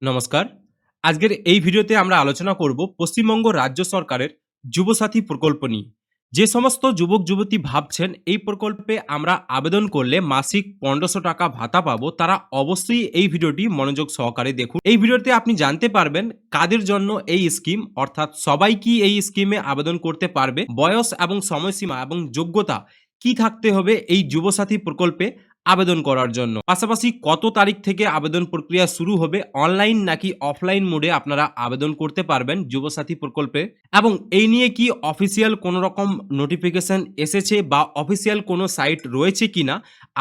নমস্কার। আজকের এই ভিডিওতে আমরা আলোচনা করব পশ্চিমবঙ্গ রাজ্য সরকারের যুবসাথী প্রকল্প নিয়ে। যে সমস্ত যুবক-যুবতী ভাবছেন এই প্রকল্পে আমরা আবেদন করলে মাসিক ১৫০০ টাকা ভাতা পাবো, তারা অবশ্যই এই ভিডিওটি মনোযোগ সহকারে দেখুন। এই ভিডিওতে আপনি জানতে পারবেন কাদের জন্য এই স্কিম, অর্থাৎ সবাই কি এই স্কিমে আবেদন করতে পারবে, বয়স এবং সময়সীমা এবং যোগ্যতা কি থাকতে হবে এই যুবসাথী প্রকল্পে আবেদন করার জন্য। পাশাপাশি কত তারিখ থেকে আবেদন প্রক্রিয়া শুরু হবে, অনলাইন নাকি অফলাইন মোডে আপনারা আবেদন করতে পারবেন যুবসাথী প্রকল্পে, এবং এই নিয়ে কি অফিসিয়াল কোনো রকম নোটিফিকেশন এসেছে বা অফিসিয়াল কোনো সাইট রয়েছে কিনা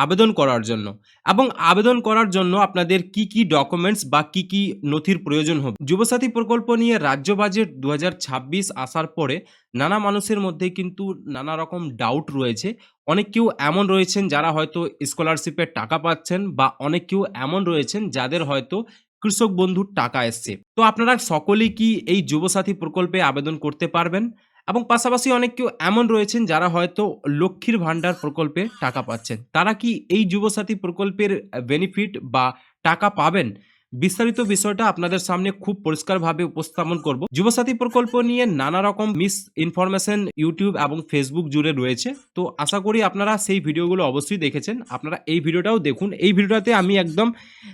আবেদন করার জন্য, এবং আবেদন করার জন্য আপনাদের কি কি ডকুমেন্টস বা কি কি নথির প্রয়োজন হবে। যুবসাথী প্রকল্প নিয়ে রাজ্য বাজেট ২০২৬ আসার পরে নানা মানুষের মধ্যে কিন্তু নানা রকম ডাউট রয়েছে। অনেক কেউ এমন রয়েছেন যারা হয়তো স্কলারশিপের টাকা পাচ্ছেন, বা অনেক কেউ এমন রয়েছেন যাদের হয়তো কৃষক বন্ধুর টাকা এসছে। তো আপনারা সকলেই কি এই যুবসাথী প্রকল্পে আবেদন করতে পারবেন? এবং পাশাপাশি অনেক কেউ এমন রয়েছেন যারা হয়তো লক্ষ্মীর ভান্ডার প্রকল্পে টাকা পাচ্ছেন। তারা কি এই যুবসাথী প্রকল্পের বেনিফিট বা টাকা পাবেন? বিস্তারিত বিষয়টা আপনাদের সামনে খুব পরিষ্কারভাবে উপস্থাপন করব। যুবসাথী প্রকল্প নিয়ে নানা রকম মিস ইনফরমেশন ইউটিউব এবং ফেসবুক জুড়ে রয়েছে। তো আশা করি আপনারা সেই ভিডিওগুলো অবশ্যই দেখেছেন। আপনারা এই ভিডিওটাও দেখুন। এই ভিডিওটাতে আমি একদম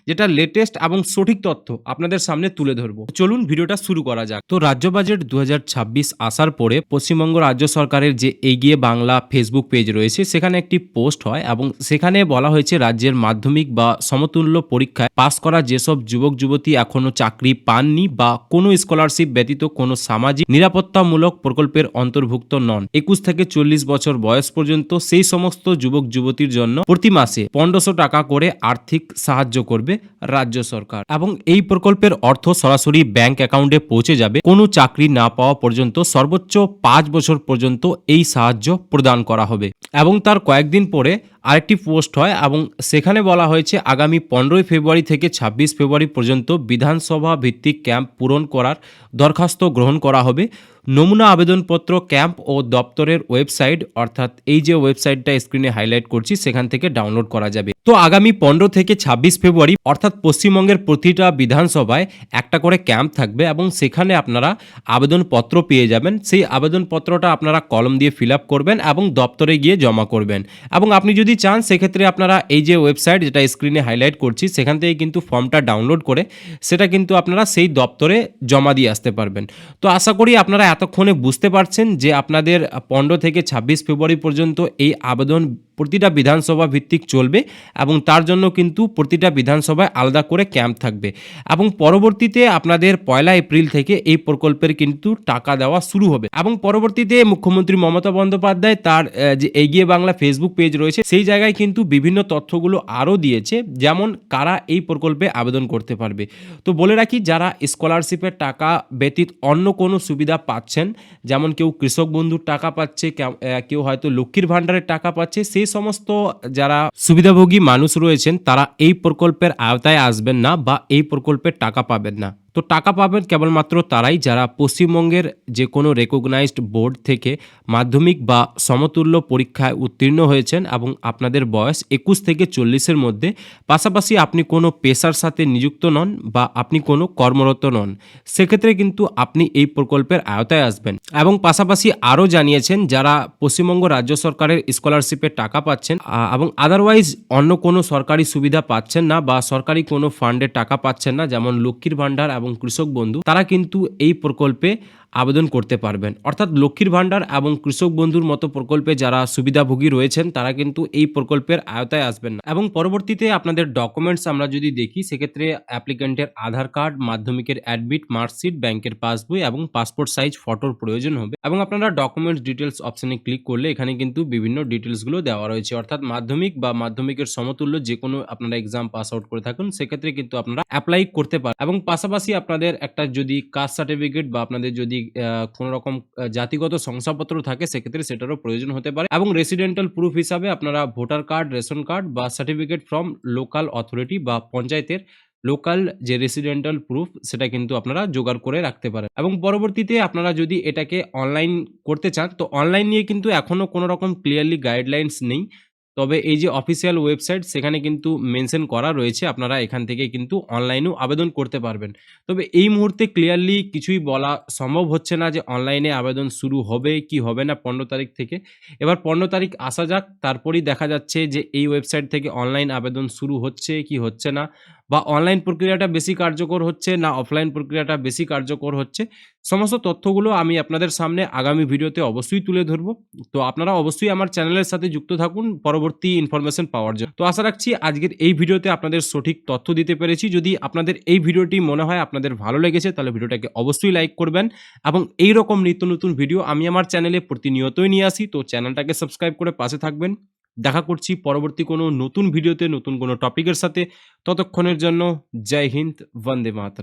যেটা লেটেস্ট এবং সঠিক তথ্য আপনাদের সামনে তুলে ধরবো। চলুন ভিডিওটা শুরু করা যাক। তো রাজ্য বাজেট ২০২৬ আসার পরে পশ্চিমবঙ্গ রাজ্য সরকারের যে এগিয়ে বাংলা ফেসবুক পেজ রয়েছে সেখানে একটি পোস্ট হয়, এবং সেখানে বলা হয়েছে রাজ্যের মাধ্যমিক বা সমতুল্য পরীক্ষায় পাস করা যেসব যুবক যুবতী এখনো চাকরি পাননি বা কোনো স্কলারশিপ ব্যতীত কোনো সামাজিক নিরাপত্তামূলক প্রকল্পের অন্তর্ভুক্ত নন, ২১ থেকে ৪০ বছর বয়স পর্যন্ত সেই সমস্ত যুবক যুবতীর জন্য প্রতি মাসে ১৫০০ টাকা করে আর্থিক সাহায্য করবে রাজ্য সরকার, এবং এই প্রকল্পের অর্থ সরাসরি ব্যাংক অ্যাকাউন্টে পৌঁছে যাবে কোনো চাকরি না পাওয়া পর্যন্ত। সর্বোচ্চ ৫ বছর পর্যন্ত এই সাহায্য প্রদান করা হবে। এবং তার কয়েকদিন পরে আরেকটি পোস্ট হয়, এবং সেখানে বলা হয়েছে আগামী ১৫ই ফেব্রুয়ারি থেকে ২৬ ফেব্রুয়ারি পর্যন্ত বিধানসভা ভিত্তিক ক্যাম্প পূরণ করার দরখাস্ত গ্রহণ করা হবে। নমুনা আবেদনপত্র ক্যাম্প ও দপ্তরের ওয়েবসাইট, অর্থাৎ এই যে ওয়েবসাইটটা স্ক্রিনে হাইলাইট করছি সেখান থেকে ডাউনলোড করা যাবে। তো আগামী ১৫ থেকে ২৬ ফেব্রুয়ারি অর্থাৎ পশ্চিমবঙ্গের প্রতিটা বিধানসভায় একটা করে ক্যাম্প থাকবে, এবং সেখানে আপনারা আবেদনপত্র পেয়ে যাবেন। সেই আবেদনপত্রটা আপনারা কলম দিয়ে ফিল আপ করবেন এবং দপ্তরে গিয়ে জমা করবেন। এবং আপনি যদি চান সেক্ষেত্রে আপনারা এই যে ওয়েবসাইট যেটা স্ক্রিনে হাইলাইট করছি সেখান থেকে কিন্তু ফর্মটা ডাউনলোড করে সেটা কিন্তু আপনারা সেই দপ্তরে জমা দিয়ে আসতে পারবেন। তো আশা করি আপনারা এতক্ষণে বুঝতে পারছেন যে আপনাদের ১৫ থেকে ২৬ ফেব্রুয়ারি পর্যন্ত এই আবেদন প্রতিটা বিধানসভা ভিত্তিক চলবে, এবং তার জন্য কিন্তু প্রতিটা বিধানসভায় আলাদা করে ক্যাম্প থাকবে, এবং পরবর্তীতে আপনাদের ১লা এপ্রিল থেকে এই প্রকল্পের কিন্তু টাকা দেওয়া শুরু হবে। এবং পরবর্তীতে মুখ্যমন্ত্রী মমতা বন্দ্যোপাধ্যায় তার যে এগিয়ে বাংলা ফেসবুক পেজ রয়েছে সেই জায়গায় কিন্তু বিভিন্ন তথ্যগুলো আরও দিয়েছে, যেমন কারা এই প্রকল্পে আবেদন করতে পারবে। তো বলে রাখি, যারা স্কলারশিপের টাকা ব্যতীত অন্য কোনো সুবিধা পাচ্ছেন, যেমন কেউ কৃষক বন্ধুর টাকা পাচ্ছে, কেউ হয়তো লক্ষ্মীর ভাণ্ডারের টাকা পাচ্ছে, সেই সমস্ত যারা সুবিধাভোগী মানুষ রয়েছেন তারা এই প্রকল্পের আওতায় আসবেন না বা এই প্রকল্পের টাকা পাবেন না। তো টাকা পাবেন কেবলমাত্র তারাই যারা পশ্চিমবঙ্গের যে কোনো রেকগনাইজড বোর্ড থেকে মাধ্যমিক বা সমতুল্য পরীক্ষায় উত্তীর্ণ হয়েছেন এবং আপনাদের বয়স ২১ থেকে ৪০-এর মধ্যে, পাশাপাশি আপনি কোনো পেশার সাথে নিযুক্ত নন বা আপনি কোনো কর্মরত নন, সেক্ষেত্রে কিন্তু আপনি এই প্রকল্পের আওতায় আসবেন। এবং পাশাপাশি আরও জানিয়েছেন যারা পশ্চিমবঙ্গ রাজ্য সরকারের স্কলারশিপের টাকা পাচ্ছেন এবং আদারওয়াইজ অন্য কোনো সরকারি সুবিধা পাচ্ছেন না বা সরকারি কোনো ফান্ডের টাকা পাচ্ছেন না, যেমন লক্ষ্মীর ভাণ্ডার এবং কৃষক বন্ধু, তারা কিন্তু এই প্রকল্পে আবেদন করতে পারবেন। অর্থাৎ লক্ষ্মীর ভাণ্ডার এবং কৃষক বন্ধুর মতো প্রকল্পে যারা সুবিধাভোগী রয়েছেন তারা কিন্তু এই প্রকল্পের আওতায় আসবেন না। এবং পরবর্তীতে আপনাদের ডকুমেন্টস আমরা যদি দেখি সেক্ষেত্রে অ্যাপ্লিক্যান্টের আধার কার্ড, মাধ্যমিকের অ্যাডমিট, মার্কশিট, ব্যাংকের পাসবই এবং পাসপোর্ট সাইজ ফটোর প্রয়োজন হবে। এবং আপনারা ডকুমেন্টস ডিটেলস অপশনে ক্লিক করলে এখানে কিন্তু বিভিন্ন ডিটেলসগুলো দেওয়া রয়েছে, অর্থাৎ মাধ্যমিক বা মাধ্যমিকের সমতুল্য যে কোনো আপনারা এক্সাম পাস আউট করে থাকুন সেক্ষেত্রে কিন্তু আপনারা অ্যাপ্লাই করতে পারেন। এবং পাশাপাশি আপনাদের একটা যদি কাস্ট সার্টিফিকেট বা আপনাদের যদি কোনো রকম জাতিগত শংসাপত্র থাকে সেক্ষেত্রে সেটারও প্রয়োজন হতে পারে। এবং রেসিডেন্টাল প্রুফ হিসাবে আপনারা ভোটার কার্ড, রেশন কার্ড বা সার্টিফিকেট ফ্রম লোকাল অথরিটি বা পঞ্চায়েতের লোকাল যে রেসিডেন্টাল প্রুফ সেটা কিন্তু আপনারা জোগাড় করে রাখতে পারেন। এবং পরবর্তীতে আপনারা যদি এটাকে অনলাইন করতে চান তো অনলাইন নিয়ে কিন্তু এখনও কোনো রকম ক্লিয়ারলি গাইডলাইন্স নেই। তবে এই যে অফিসিয়াল ওয়েবসাইট সেখানে কিন্তু মেনশন করা রয়েছে। আপনারা এখান থেকে কিন্তু অনলাইনেও আবেদন করতে পারবেন। তবে এই মুহূর্তে ক্লিয়ারলি কিছুই বলা সম্ভব হচ্ছে না যে অনলাইনে আবেদন শুরু হবে কি হবে না ১৫ তারিখ থেকে। এবার ১৫ তারিখ আসা যাক, তারপরেই দেখা যাচ্ছে যে এই ওয়েবসাইট থেকে অনলাইন আবেদন শুরু হচ্ছে কি হচ্ছে না, বা অনলাইন প্রক্রিয়াটা বেশি কার্যকর হচ্ছে না অফলাইন প্রক্রিয়াটা বেশি কার্যকর হচ্ছে। সমস্ত তথ্যগুলো আমি আপনাদের সামনে আগামী ভিডিওতে অবশ্যই তুলে ধরব। তো আপনারা অবশ্যই আমার চ্যানেলের সাথে যুক্ত থাকুন পরবর্তী ইনফরমেশন পাওয়ার জন্য। তো আশা রাখছি আজকের এই ভিডিওতে আপনাদের সঠিক তথ্য দিতে পেরেছি। যদি আপনাদের এই ভিডিওটি মনে হয় আপনাদের ভালো লেগেছে তাহলে ভিডিওটাকে অবশ্যই লাইক করবেন, এবং এইরকম নিত্য নতুন ভিডিও আমি আমার চ্যানেলে প্রতিনিয়তই নিয়ে আসি। তো চ্যানেলটাকে সাবস্ক্রাইব করে পাশে থাকবেন। দেখা করছি পরবর্তী কোনো নতুন ভিডিওতে নতুন কোনো টপিকের সাথে। ততক্ষণের জন্য জয় হিন্দ, বন্দে মাতরম।